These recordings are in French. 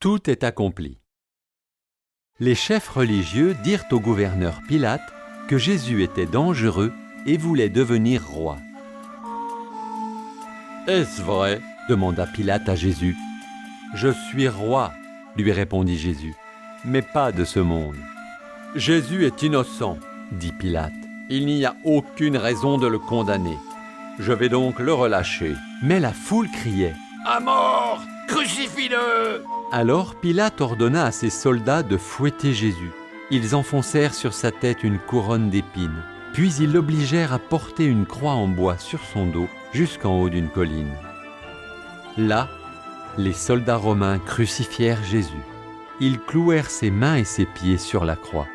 Tout est accompli. Les chefs religieux dirent au gouverneur Pilate que Jésus était dangereux et voulait devenir roi. « Est-ce vrai ?» demanda Pilate à Jésus. « Je suis roi, » lui répondit Jésus, « mais pas de ce monde. »« Jésus est innocent, » dit Pilate. « Il n'y a aucune raison de le condamner. Je vais donc le relâcher. » Mais la foule criait « À mort! Crucifie-le » Alors Pilate ordonna à ses soldats de fouetter Jésus. Ils enfoncèrent sur sa tête une couronne d'épines, puis ils l'obligèrent à porter une croix en bois sur son dos jusqu'en haut d'une colline. Là, les soldats romains crucifièrent Jésus. Ils clouèrent ses mains et ses pieds sur la croix.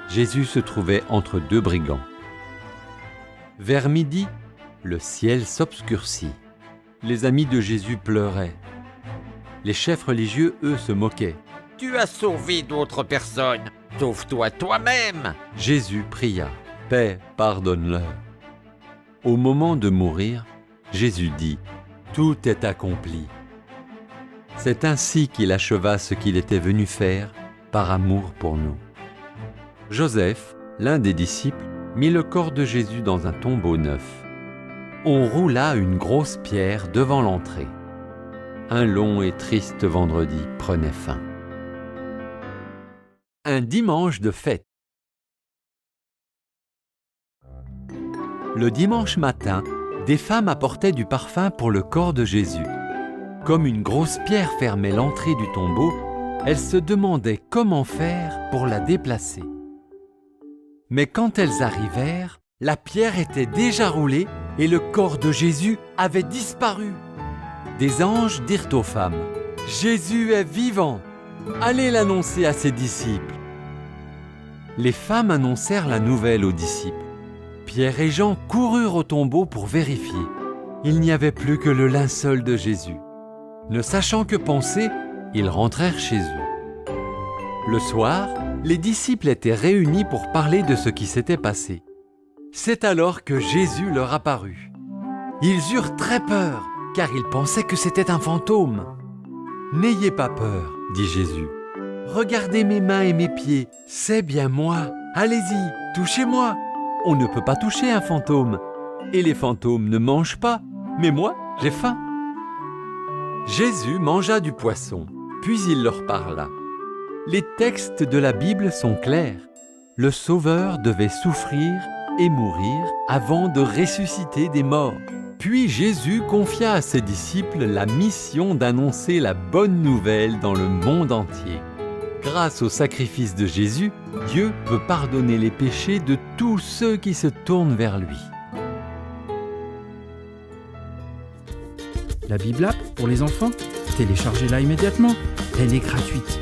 Jésus se trouvait entre deux brigands. Vers midi, le ciel s'obscurcit. Les amis de Jésus pleuraient. Les chefs religieux, eux, se moquaient. « Tu as sauvé d'autres personnes, sauve-toi toi-même !» Jésus pria. « Paix, pardonne-leur. » Au moment de mourir, Jésus dit « Tout est accompli. » C'est ainsi qu'il acheva ce qu'il était venu faire par amour pour nous. Joseph, l'un des disciples, mit le corps de Jésus dans un tombeau neuf. On roula une grosse pierre devant l'entrée. Un long et triste vendredi prenait fin. Un dimanche de fête. Le dimanche matin, des femmes apportaient du parfum pour le corps de Jésus. Comme une grosse pierre fermait l'entrée du tombeau, elles se demandaient comment faire pour la déplacer. Mais quand elles arrivèrent, la pierre était déjà roulée et le corps de Jésus avait disparu. Des anges dirent aux femmes « Jésus est vivant! Allez l'annoncer à ses disciples. » Les femmes annoncèrent la nouvelle aux disciples. Pierre et Jean coururent au tombeau pour vérifier. Il n'y avait plus que le linceul de Jésus. Ne sachant que penser, ils rentrèrent chez eux. Le soir, les disciples étaient réunis pour parler de ce qui s'était passé. C'est alors que Jésus leur apparut. Ils eurent très peur, car ils pensaient que c'était un fantôme. « N'ayez pas peur, » dit Jésus. « Regardez mes mains et mes pieds, c'est bien moi. Allez-y, touchez-moi. On ne peut pas toucher un fantôme. Et les fantômes ne mangent pas, mais moi, j'ai faim. » Jésus mangea du poisson, puis il leur parla. Les textes de la Bible sont clairs. Le Sauveur devait souffrir et mourir avant de ressusciter des morts. Puis Jésus confia à ses disciples la mission d'annoncer la bonne nouvelle dans le monde entier. Grâce au sacrifice de Jésus, Dieu peut pardonner les péchés de tous ceux qui se tournent vers lui. La Bible App pour les enfants, téléchargez-la immédiatement. Elle est gratuite.